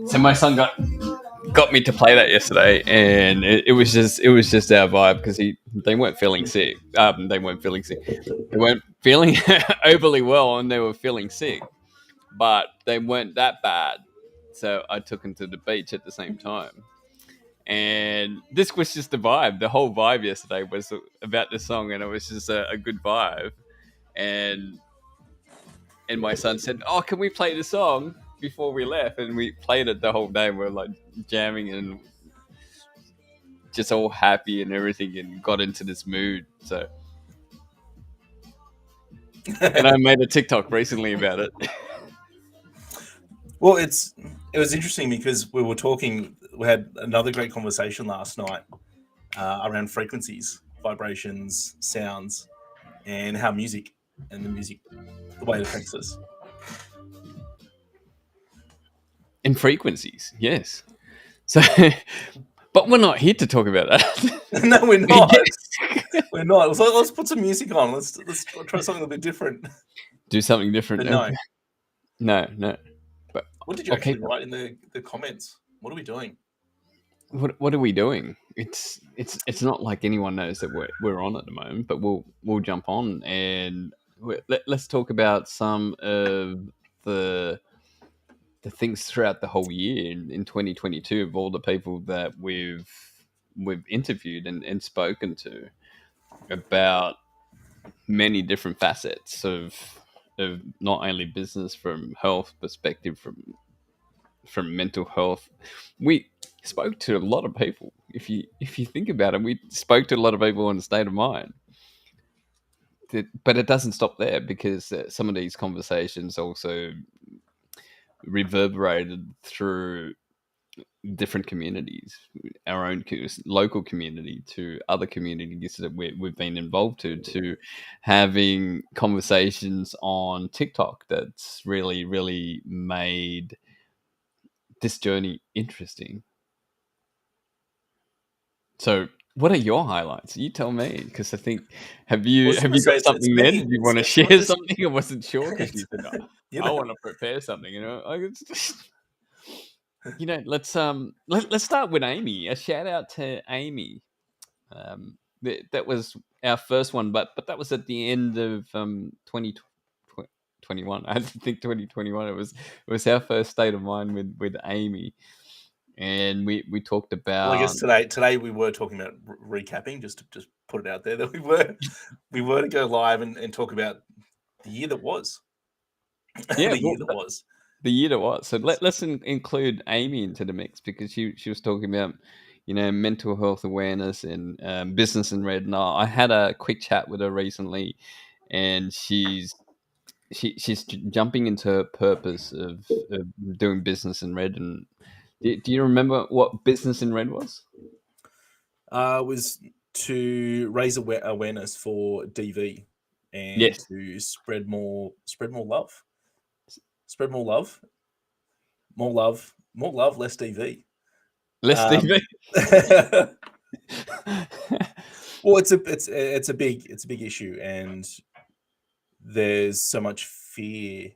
So my son got me to play that yesterday, and it was just our vibe because they weren't feeling sick. They weren't feeling sick. They weren't feeling overly well, and they were feeling sick, but they weren't that bad. So I took them to the beach at the same time, and this was just the vibe. The whole vibe yesterday was about the song, and it was just a good vibe. And my son said, "Oh, can we play the song before we left?" And we played it the whole day. We were like jamming and just all happy and everything, and got into this mood. So, and I made a TikTok recently about it. Well, it was interesting because we were talking. We had another great conversation last night around frequencies, vibrations, sounds, and how music and the way it affects us. In frequencies, yes. So, but we're not here to talk about that. No, we're not. We're not. So let's put some music on. Let's try something a bit different. Do something different. But no. But what did you actually write in the comments? What are we doing? What are we doing? It's not like anyone knows that we're on at the moment, but we'll jump on and let's talk about some of the things throughout the whole year in 2022 of all the people that we've interviewed and spoken to about many different facets of not only business, from health perspective, from mental health. We spoke to a lot of people. If you think about it, we spoke to a lot of people on the state of mind. But it doesn't stop there, because some of these conversations also reverberated through different communities, our own local community, to other communities that we've been involved to having conversations on TikTok that's really, really made this journey interesting. So what are your highlights? You tell me, because I think have you got something there? Did you want to share something? I wasn't sure, because you said, I want to prepare something, let's start with Amy. A shout out to Amy. That was our first one, but that was at the end of 2021. I didn't think 2021. It was our first State of Mind with Amy, and we talked about. Well, I guess today we were talking about recapping, just to put it out there that we were to go live and talk about the year that was. Yeah, the year that was. The year that was. So let's include Amy into the mix, because she was talking about mental health awareness and business in red. And I had a quick chat with her recently, and she's jumping into her purpose of doing business in red. And do you remember what business in red was? Was to raise awareness for DV and to spread more love. Spread more love. More love, less DV. Less DV. Well, it's a big issue, and there's so much fear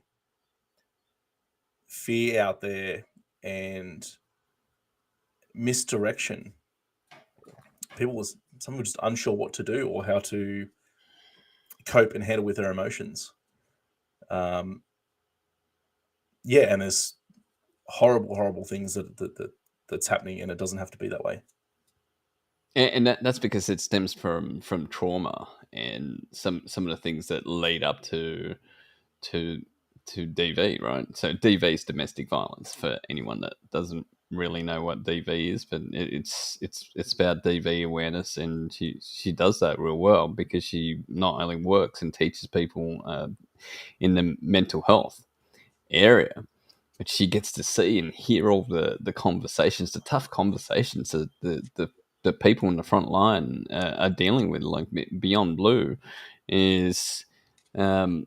out there and misdirection. Some were just unsure what to do or how to cope and handle with their emotions. And there's horrible things that's happening, and it doesn't have to be that way. And that's because it stems from trauma and some of the things that lead up to DV, right? So DV is domestic violence, for anyone that doesn't really know what DV is, but it's about DV awareness, and she does that real well, because she not only works and teaches people in the mental health area, but she gets to see and hear all the conversations, the tough conversations that the people in the front line are dealing with. Like Beyond Blue is um,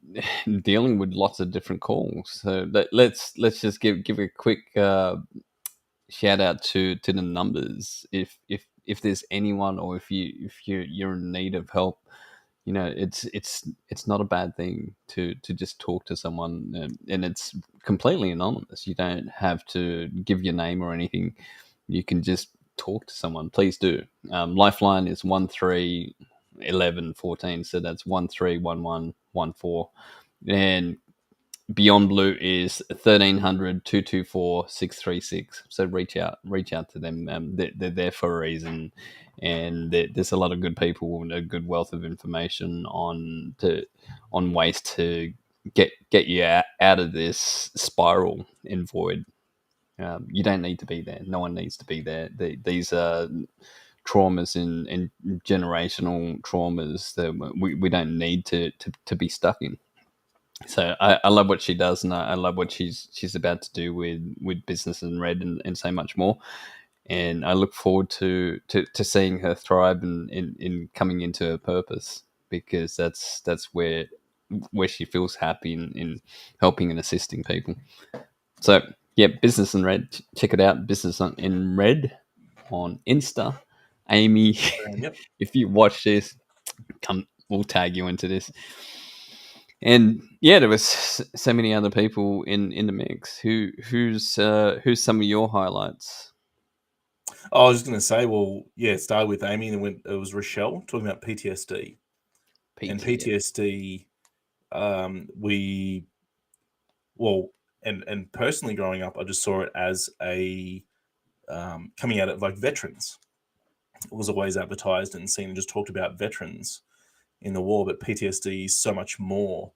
dealing with lots of different calls. So let's just give a quick shout out to the numbers. If there's anyone, or if you're in need of help, it's not a bad thing to just talk to someone, and it's completely anonymous. You don't have to give your name or anything. You can just talk to someone. Please do. Lifeline is 131114, so that's 131114, and Beyond Blue is 1300 224 636. So reach out to them. They're there for a reason, and there's a lot of good people and a good wealth of information on ways to get you out of this spiral and void. You don't need to be there. No one needs to be there. These are traumas and generational traumas that we don't need to be stuck in. So I love what she does, and I love what she's about to do with Business and Red, and so much more. And I look forward to seeing her thrive in coming into her purpose, because that's where she feels happy in helping and assisting people. So yeah, Business in Red, check it out. Business in Red on Insta. Amy, Yep. if you watch this, come, we'll tag you into this. And yeah, there was so many other people in the mix. Who's some of your highlights? I was just going to say, well, yeah, it started with Amy, and it was Rochelle talking about PTSD. And PTSD, and personally growing up, I just saw it as a coming out of like veterans. It was always advertised and seen and just talked about veterans in the war, but PTSD is so much more,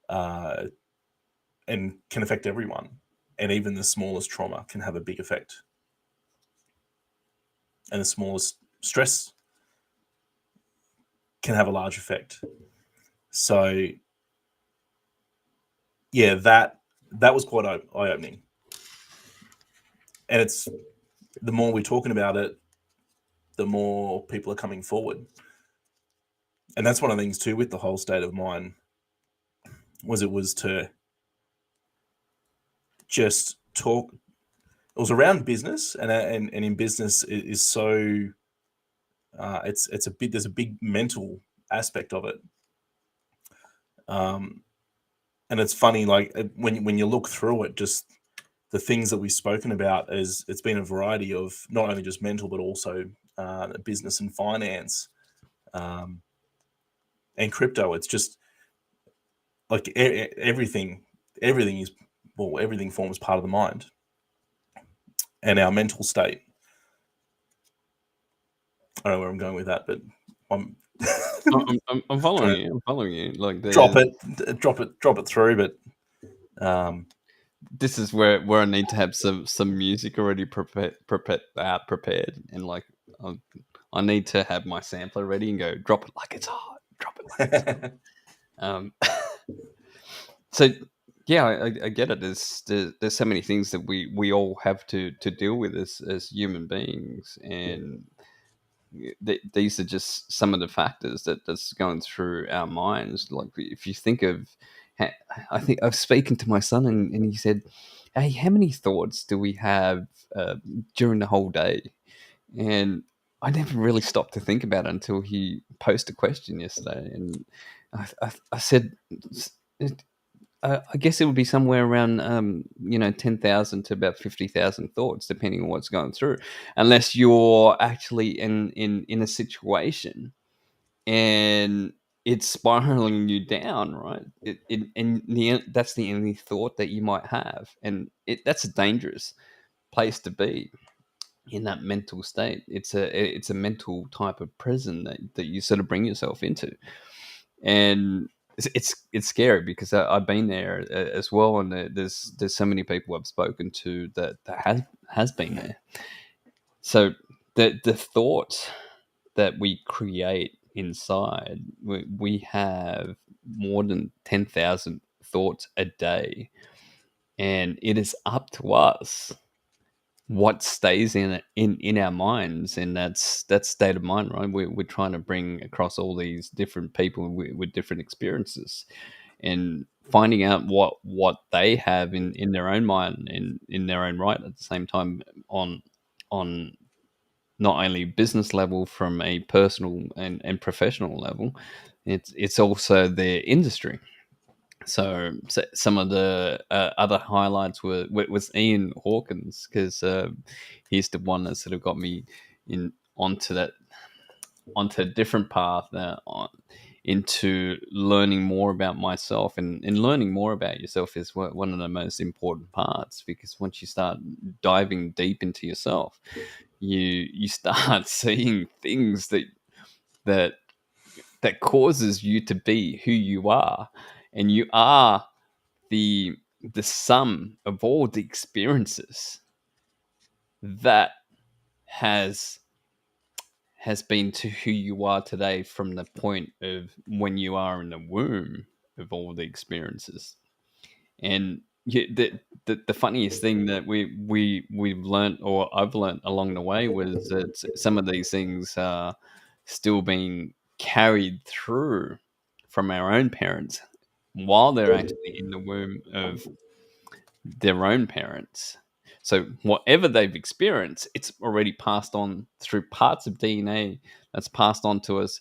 and can affect everyone. And even the smallest trauma can have a big effect. And the smallest stress can have a large effect. So yeah, that was quite eye-opening. And it's, the more we're talking about it, the more people are coming forward. And that's one of the things too with the whole state of mind, was to just talk. It was around business, and in business it is so it's a bit, there's a big mental aspect of it. And it's funny, like when you look through it, just the things that we've spoken about, is it's been a variety of not only just mental, but also business and finance, and crypto. It's just like everything is, well, everything forms part of the mind and our mental state. I don't know where I'm going with that, but I'm I'm following you. I'm following you. Like drop it through. But this is where I need to have some music already prepared, and like I need to have my sampler ready and go drop it like it's hot, drop it like it's hot. So yeah, I get it. There's so many things that we all have to deal with as human beings, and these are just some of the factors that's going through our minds. Like if you think of, I think I've spoken to my son, and he said, "Hey, how many thoughts do we have during the whole day?" And I never really stopped to think about it until he posed a question yesterday, and I said, I guess it would be somewhere around 10,000 to about 50,000 thoughts, depending on what's going through, unless you're actually in a situation and it's spiraling you down, right? That's the only thought that you might have, and that's a dangerous place to be in that mental state. It's a mental type of prison that you sort of bring yourself into, and it's scary because I've been there as well, and there's so many people I've spoken to that has been there. So the thoughts that we create inside, we have more than 10,000 thoughts a day, and it is up to us what stays in our minds, and that's state of mind, right? We're trying to bring across all these different people with different experiences, and finding out what they have in their own mind and in their own right, at the same time, on not only business level, from a personal and professional level, it's also their industry. So some of the other highlights was Ian Hawkins, because he's the one that sort of got me in onto a different path, into learning more about myself, and learning more about yourself is one of the most important parts, because once you start diving deep into yourself, you start seeing things that that causes you to be who you are, and you are the sum of all the experiences that has been to who you are today, from the point of when you are in the womb of all the experiences. And the funniest thing that we've learned, or I've learned along the way, was that some of these things are still being carried through from our own parents while they're actually in the womb of their own parents. So whatever they've experienced, it's already passed on through parts of DNA that's passed on to us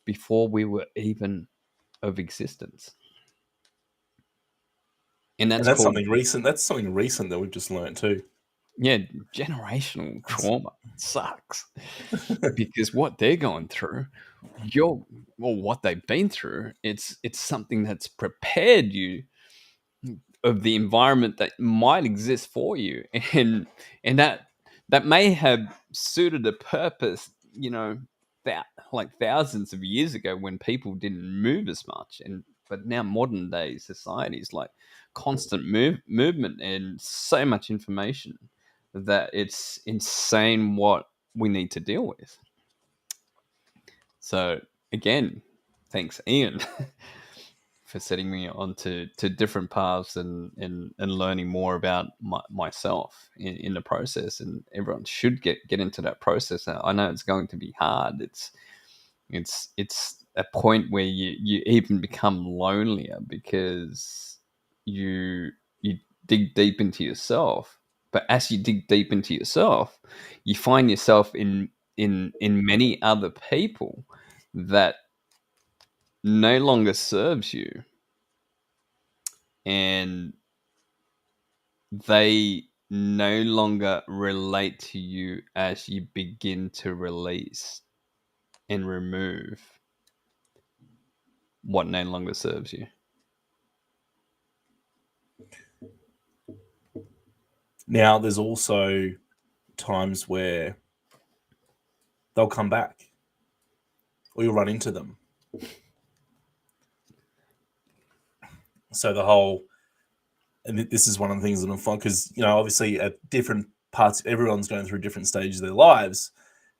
before we were even of existence. And And that's that's called, something recent. That's something recent that we've just learned too. yeah, generational trauma. It sucks, because what they're going through, what they've been through, it's something that's prepared you of the environment that might exist for you, and that may have suited a purpose, that, like, thousands of years ago, when people didn't move as much. And but now modern day society is like constant movement and so much information that it's insane what we need to deal with. So again, thanks, Ian, for setting me on to different paths, and learning more about myself in the process. And everyone should get into that process. I know it's going to be hard. It's a point where you even become lonelier, because you dig deep into yourself. But as you dig deep into yourself, you find yourself in many other people that no longer serves you, and they no longer relate to you as you begin to release and remove what no longer serves you. Now, there's also times where they'll come back, or you'll run into them. So the whole, and this is one of the things that I'm fun, because obviously at different parts, everyone's going through different stages of their lives.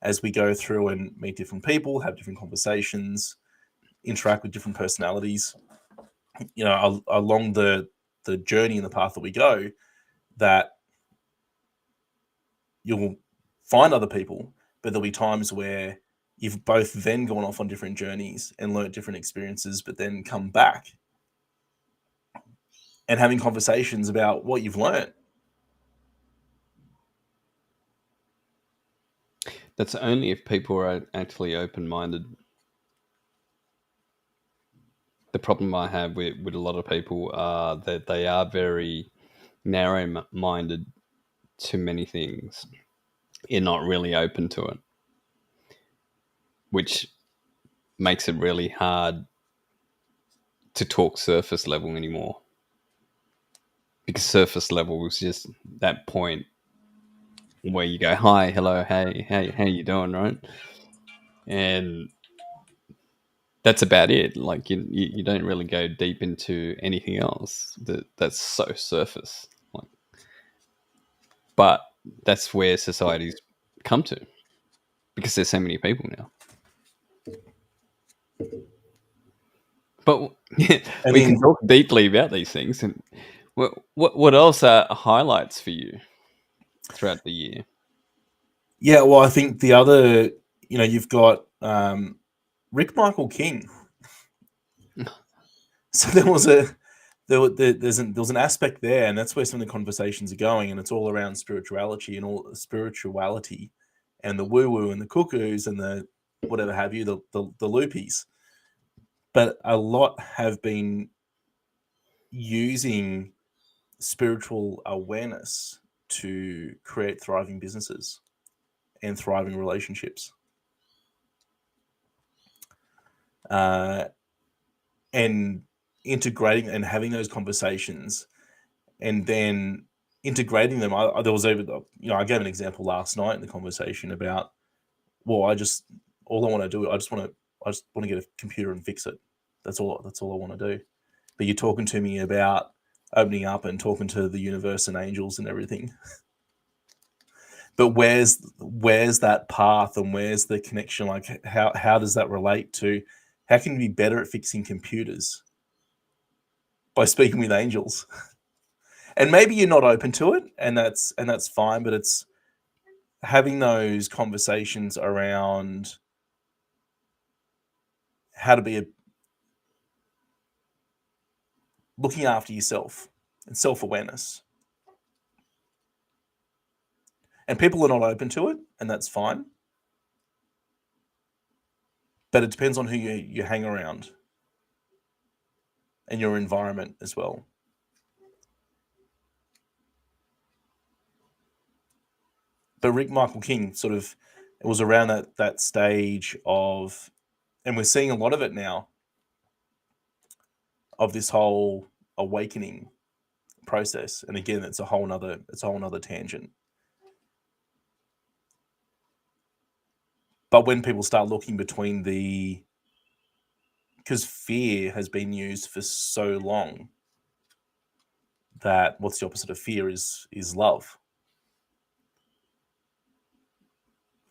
As we go through and meet different people, have different conversations, interact with different personalities, along the journey and the path that we go, that you'll find other people, but there'll be times where you've both then gone off on different journeys and learned different experiences, but then come back and having conversations about what you've learned. That's only if people are actually open-minded. The problem I have with a lot of people are that they are very narrow-minded to many things. You're not really open to it, which makes it really hard to talk surface level anymore. Because surface level is just that point where you go, hi, hello, hey, how you doing, right? And that's about it. Like, you don't really go deep into anything else. That's so surface. Like, but that's where society's come to, because there's so many people now. But we can talk deeply about these things. And what else are highlights for you? throughout the year. Yeah, well, I think the other, you've got Rick Michael King. So there was an aspect there, and that's where some of the conversations are going, and it's all around spirituality and the woo woo and the cuckoos and the whatever have you, the loopies. But a lot have been using spiritual awareness to create thriving businesses and thriving relationships. And integrating and having those conversations, and then integrating them. I gave an example last night in the conversation about, well, I just want to get a computer and fix it. That's all I want to do. But you're talking to me about opening up and talking to the universe and angels and everything. But where's that path, and where's the connection? Like, how does that relate to, how can you be better at fixing computers? By speaking with angels. And maybe you're not open to it, and that's fine, but it's having those conversations around how to be looking after yourself and self-awareness. And people are not open to it, and that's fine. But it depends on who you hang around and your environment as well. But Rick Michael King it was around that stage of, and we're seeing a lot of it now, of this whole awakening process. And again, it's a whole nother tangent. But when people start looking between because fear has been used for so long, that what's the opposite of fear is love.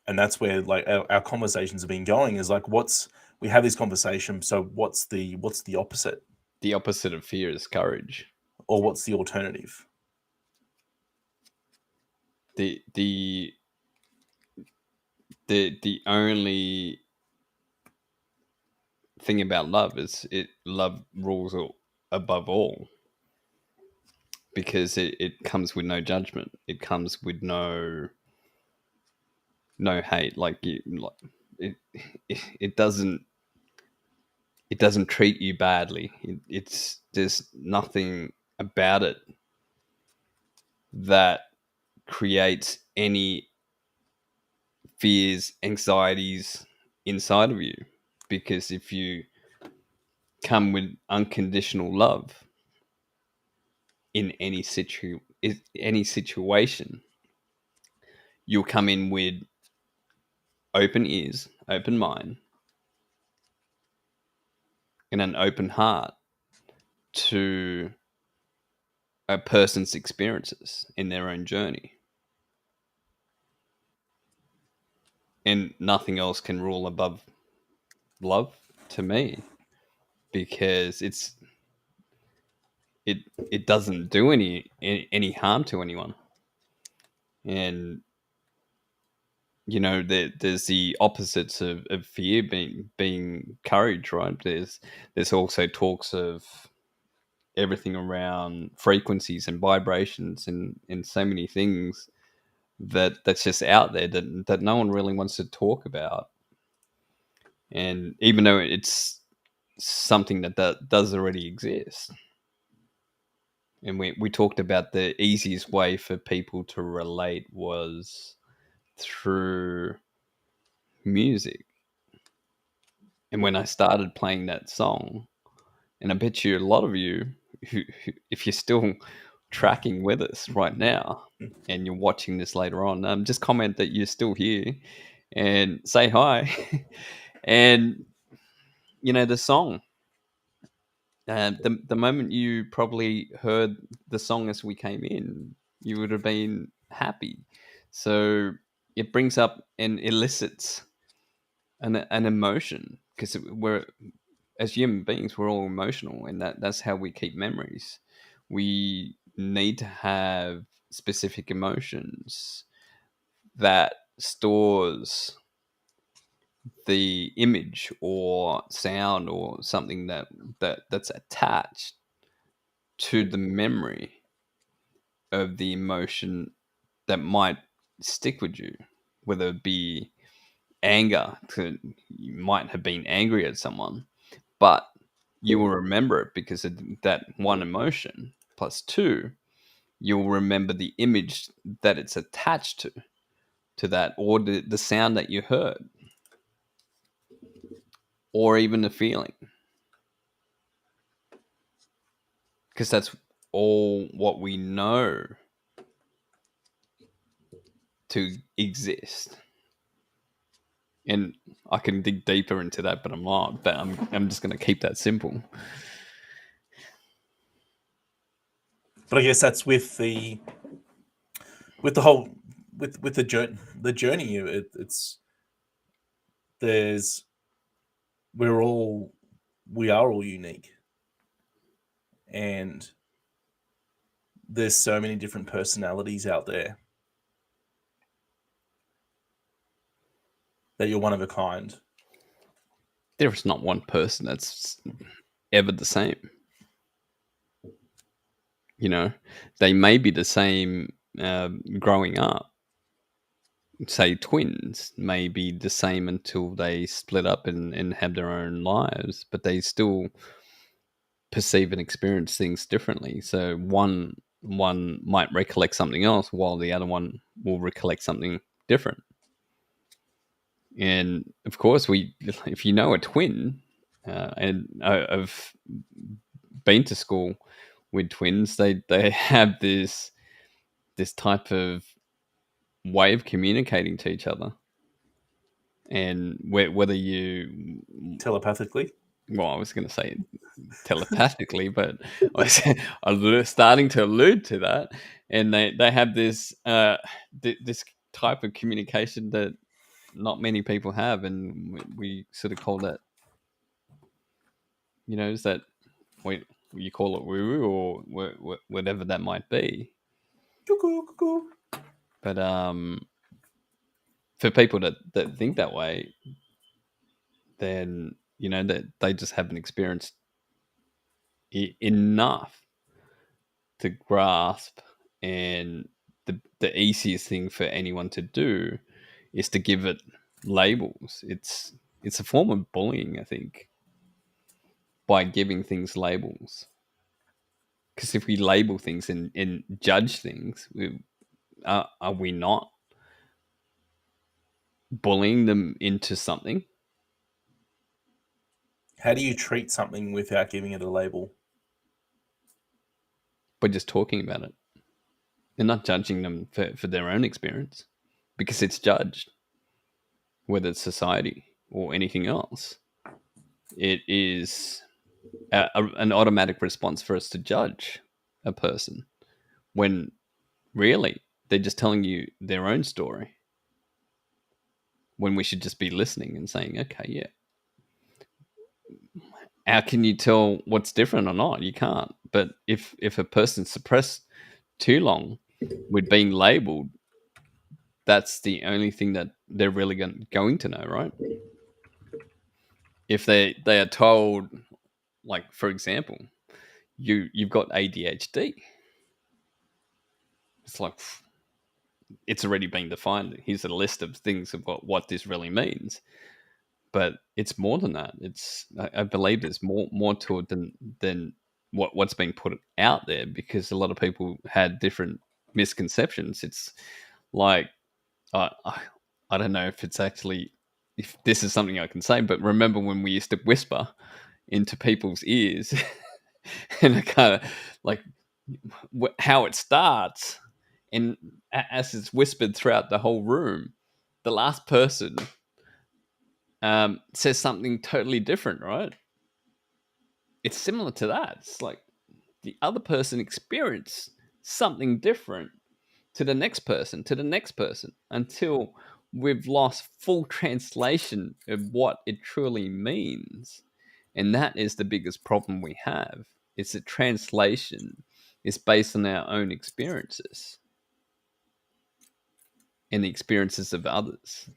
And that's where, like, our conversations have been going, is like, we have this conversation. So what's the opposite? The opposite of fear is courage. Or what's the alternative? The only thing about love is love rules above all, because it comes with no judgment. It comes with no hate. Like, it doesn't treat you badly. There's nothing about it that creates any fears, anxieties inside of you. Because if you come with unconditional love in any situation, you'll come in with open ears, open mind, and an open heart to a person's experiences in their own journey. And nothing else can rule above love, to me, because it doesn't do any harm to anyone. And there's the opposites of fear being courage, right? There's also talks of everything around frequencies and vibrations and so many things that's just out there that no one really wants to talk about. And even though it's something that does already exist. And we talked about the easiest way for people to relate was through music. And when I started playing that song, and I bet you a lot of you, who if you're still tracking with us right now and you're watching this later on, just comment that you're still here and say hi. And the song, the moment you probably heard the song as we came in, you would have been happy. So it brings up and elicits an emotion, because we're, as human beings, we're all emotional, and that's how we keep memories. We need to have specific emotions that stores the image or sound or something that's attached to the memory of the emotion that might stick with you, whether it be anger. You might have been angry at someone, but you will remember it because of that one emotion. Plus two, you'll remember the image that it's attached to that, or the sound that you heard, or even the feeling, because that's all what we know to exist. And I can dig deeper into that, but I'm not. But I'm just going to keep that simple. But I guess that's with the whole with the journey. It's there's we are all unique, and there's so many different personalities out there that you're one of a kind. There is not one person that's ever the same. You know, they may be the same growing up. Say twins may be the same until they split up and have their own lives, but they still perceive and experience things differently. So one might recollect something else while the other one will recollect something different. And of course, if you know a twin, and I've been to school with twins, they have this type of way of communicating to each other, and whether you Telepathically. Well, I was going to say telepathically, but I was starting to allude to that, and they have this this type of communication that not many people have, and we sort of call that, is that you call it woo woo or whatever that might be. But for people that think that way, then that they just haven't experienced enough to grasp, and the easiest thing for anyone to do is to give it labels. It's a form of bullying, I think, by giving things labels. Because if we label things and judge things, are we not bullying them into something? How do you treat something without giving it a label? By just talking about it and not judging them for their own experience, because it's judged, whether it's society or anything else. It is an automatic response for us to judge a person, when really they're just telling you their own story, when we should just be listening and saying, okay, yeah, how can you tell what's different or not? You can't. But if a person's suppressed too long with being labeled, that's the only thing that they're really going to know, right? If they are told, like, for example, you've got ADHD, it's like, it's already been defined. Here's a list of things of what this really means. But it's more than that. I believe there's more to it than what's being put out there, because a lot of people had different misconceptions. It's like, I don't know if it's actually, if this is something I can say, but remember when we used to whisper into people's ears and it kind of like how it starts, and as it's whispered throughout the whole room, the last person says something totally different, right? It's similar to that. It's like the other person experienced something different to the next person, until we've lost full translation of what it truly means. And that is the biggest problem we have. It's that translation is based on our own experiences. and the experiences of others.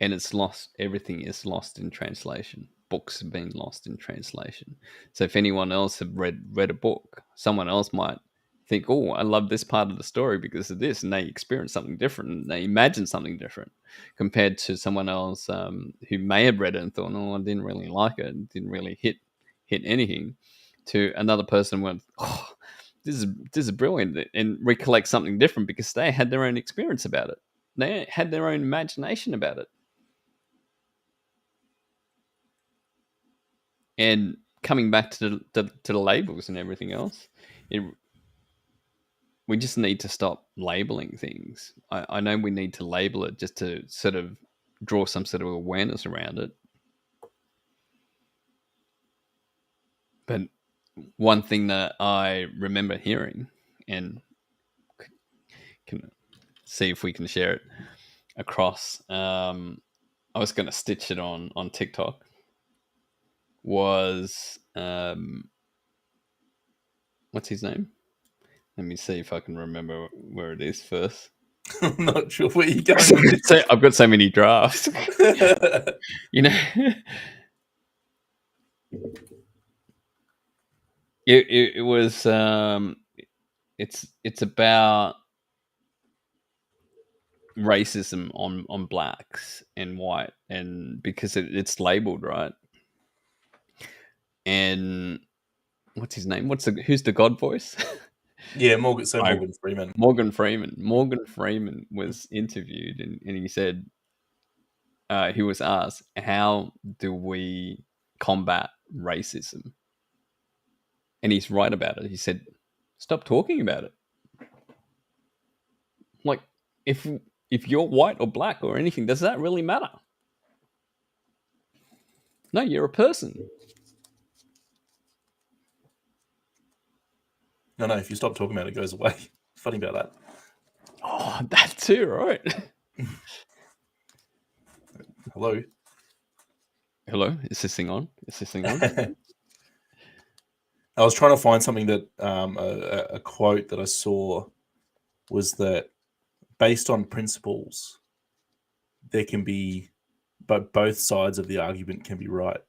And it's lost. Everything is lost in translation. Books have been lost in translation. So if anyone else have read a book, someone else might think, "Oh, I love this part of the story because of this," and they experience something different. And they imagine something different compared to someone else who may have read it and thought, "Oh, I didn't really like it. It didn't really hit anything." To another person went, "Oh, this is brilliant," and recollect something different because they had their own experience about it. They had their own imagination about it. And coming back to the labels and everything else, we just need to stop labeling things. I know we need to label it just to sort of draw some sort of awareness around it. But one thing that I remember hearing, and can see if we can share it across, I was going to stitch it on TikTok, was what's his name? Let me see if I can remember where it is first. I'm not sure where you're going with So I've got so many drafts. this. You know, it was it's about racism on blacks and white, and because it's labeled, right? And what's his name? Who's the God voice? Yeah, Morgan Freeman. Morgan Freeman was interviewed, and he said, he was asked, how do we combat racism? And he's right about it. He said, stop talking about it. Like, if you're white or black or anything, does that really matter? No, you're a person. No, if you stop talking about it, it goes away. Funny about that. Oh, that too, right? Hello? Is this thing on? I was trying to find something that a quote that I saw was that based on principles, there can be, but both sides of the argument can be right.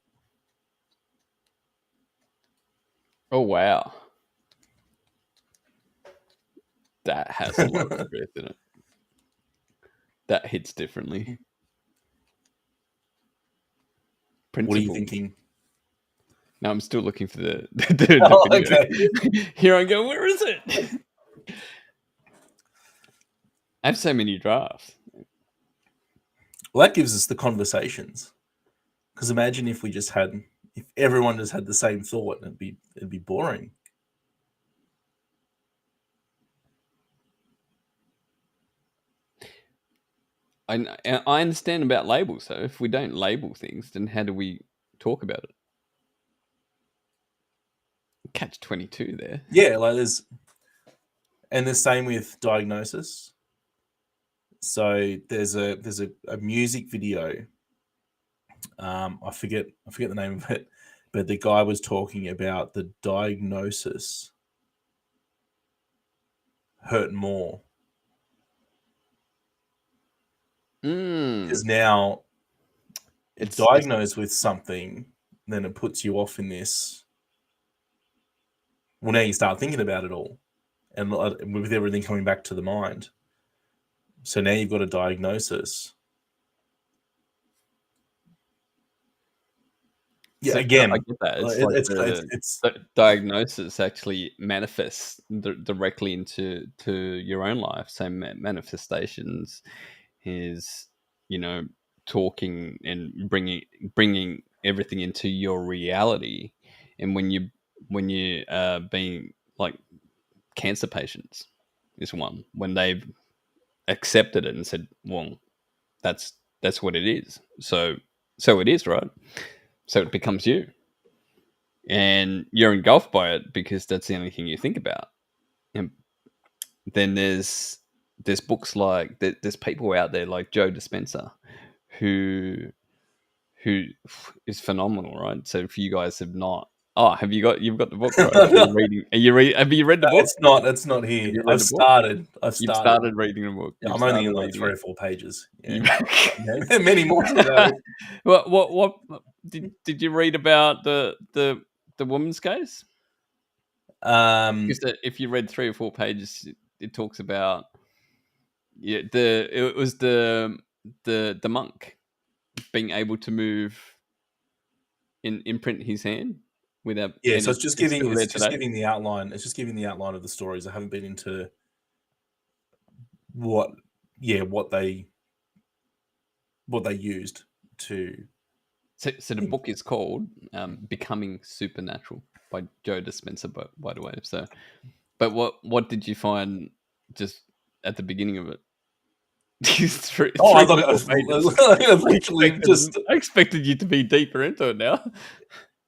Oh, wow. That has a lot of truth in it. That hits differently. What are you thinking? No, I'm still looking for the video. Okay. Here I go. Where is it? I have so many drafts. Well, that gives us the conversations. Because imagine if everyone just had the same thought, it'd be boring. I understand about labels, though. If we don't label things, then how do we talk about it? Catch-22 there. Yeah, and the same with diagnosis. So there's a music video. I forget the name of it, but the guy was talking about the diagnosis hurt more. Because now it's diagnosed with something, then it puts you off in this. Well, now you start thinking about it all, and with everything coming back to the mind. So now you've got a diagnosis. Yeah, so again, I get that. It's the diagnosis actually manifests directly into your own life. So manifestations is, talking and bringing everything into your reality. And when you being like cancer patients is one, when they've accepted it and said, well, that's what it is. So it is, right? So it becomes you, and you're engulfed by it because that's the only thing you think about. And then there's books like there's people out there like Joe Dispenza, who is phenomenal, right? So if you guys have not Oh, you've got the book, right? Are you reading? Have you read the book? It's not Have here. you read the book? I've You've started. started reading the book. Yeah, You've I'm only in started like reading 3 it. or 4 pages. You- Yeah. Many more to go. what did you read about the woman's case? Because if you read 3 or 4 pages, it talks about it was the monk being able to move imprint his hand without. Yeah, And so it's just still there today. giving the outline. It's just giving the outline of the stories. I haven't been into what they used to. So the book is called "Becoming Supernatural" by Joe Dispenza, by the way. So, but what did you find just at the beginning of it? Oh, I Three thought it full was pages. literally just I expected you to be deeper into it now.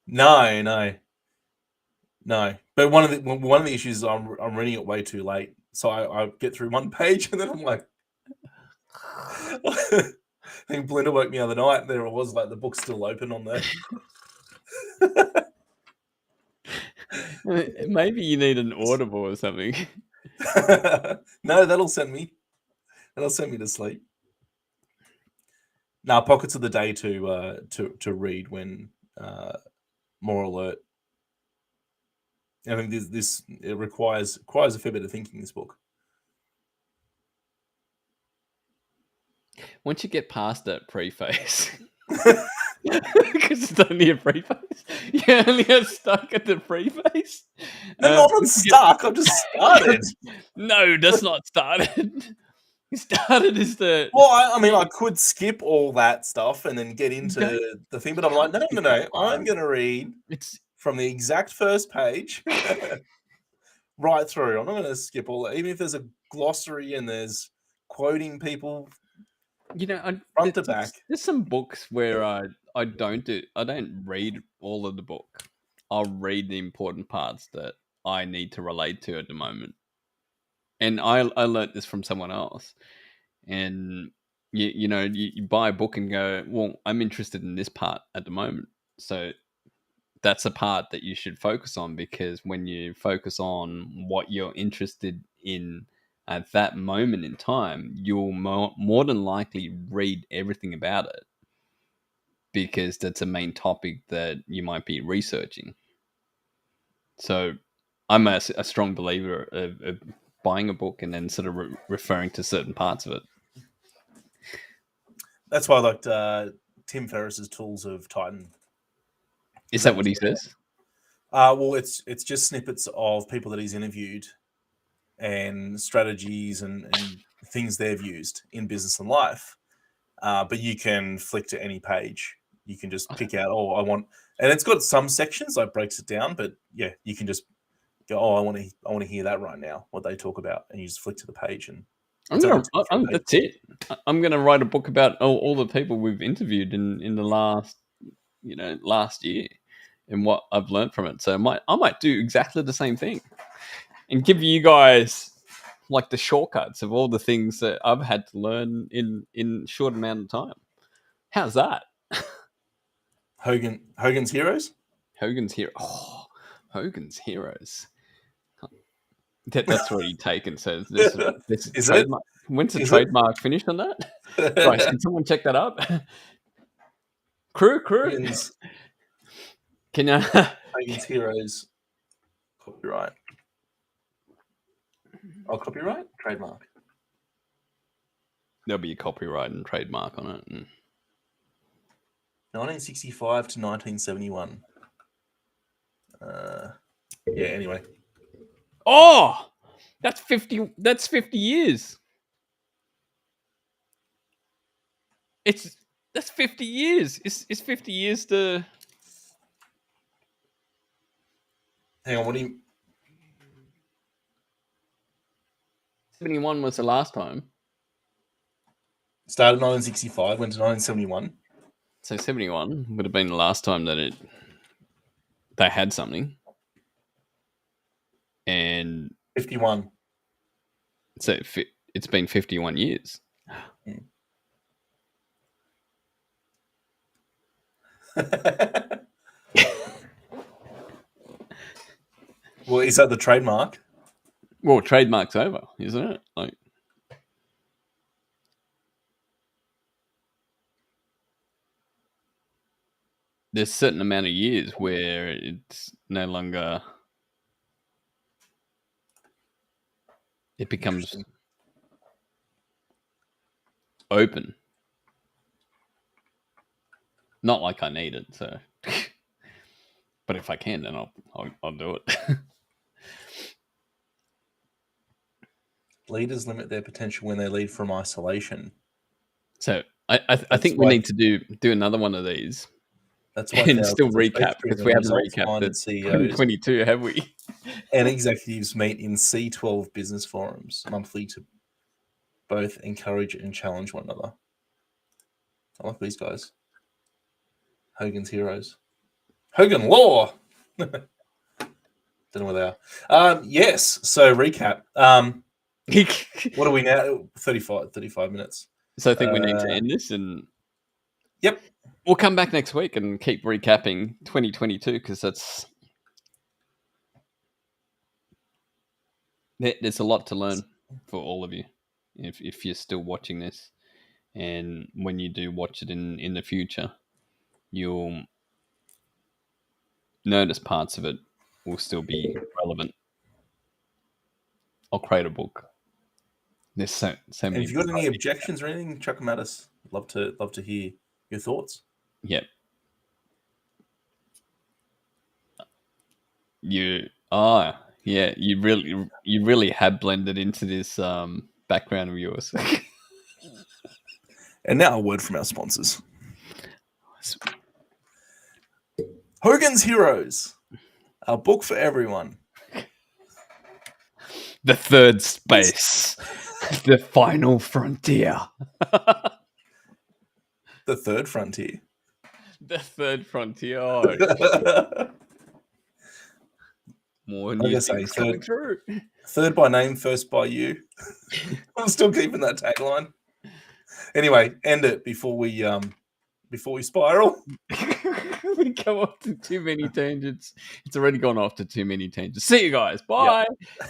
no. But one of the issues is I'm reading it way too late, so I get through one page and then I'm like, I think Belinda woke me the other night. There it was, like the book's still open on there. Maybe you need an Audible or something. No, that'll send me to sleep. Now, pockets of the day to read when more alert. I think this it requires a fair bit of thinking. This book. Once you get past that preface, because it's only a preface, you only get stuck at the preface. No, I'm not stuck. I've just started. No, that's not started. Started is the Well, I mean, I could skip all that stuff and then get into the thing, but I'm like, no. I'm going to read from the exact first page right through. I'm not going to skip all that, even if there's a glossary and there's quoting people. Front to back. There's some books where I don't read all of the book. I'll read the important parts that I need to relate to at the moment. And I learned this from someone else. And you buy a book and go, well, I'm interested in this part at the moment. So that's a part that you should focus on, because when you focus on what you're interested in at that moment in time, you'll more than likely read everything about it, because that's a main topic that you might be researching. So I'm a strong believer of buying a book and then sort of referring to certain parts of it. That's why I liked Tim Ferriss's Tools of Titan. Is that what he says? Well, it's just snippets of people that he's interviewed and strategies and things they've used in business and life. But you can flick to any page. You can just pick out, I want, and it's got some sections, like breaks it down. But yeah, you can just go, I want to hear that right now, what they talk about, and you just flick to the page and. That's it. I'm going to write a book about all the people we've interviewed in the last year and what I've learned from it. So I might do exactly the same thing and give you guys like the shortcuts of all the things that I've had to learn in short amount of time. How's that? Hogan's Heroes? Hogan's Heroes. That's already taken. So this is trademark. When's the trademark finished on that? Guys, can someone check that up? Crew. Can you? Hogan's Heroes copyright. Oh, copyright? Trademark. There'll be a copyright and trademark on it. 1965 to 1971. Yeah, anyway. Oh, that's 50 years. That's 50 years. It's 50 years to. Hang on, what do you? 71 was the last time. Started 1965, went to 1971. So 71 would have been the last time that they had something. And 51. So it's been 51 years. Well, is that the trademark? Well, trademark's over, isn't it? Like, there's a certain amount of years where it's no longer. It becomes open. Not like I need it, so. But if I can, then I'll do it. Leaders limit their potential when they lead from isolation. So I think we need to do another one of these. That's why and still recap, because we haven't recapped the CEOs 2022, have we? and executives meet in C12 business forums monthly to both encourage and challenge one another. I like these guys. Hogan's Heroes. Hogan Law. Don't know where they are. Yes. So recap. What are we now? 35 minutes. So I think we need to end this, and yep, we'll come back next week and keep recapping 2022, because there's a lot to learn for all of you if you're still watching this, and when you do watch it in the future, you'll notice parts of it will still be relevant. I'll create a book. There's so many. If you've got any objections or anything, chuck them at us. Love to hear your thoughts. Yep. You really have blended into this background of yours. And now a word from our sponsors. Hogan's Heroes, a book for everyone. The third space. The final frontier. The third frontier. The third frontier. Oh, more new things coming through. Third by name, first by you. I'm still keeping that tagline. Anyway, end it before we spiral. We go off to too many tangents. It's already gone off to too many tangents. See you guys. Bye. Yep.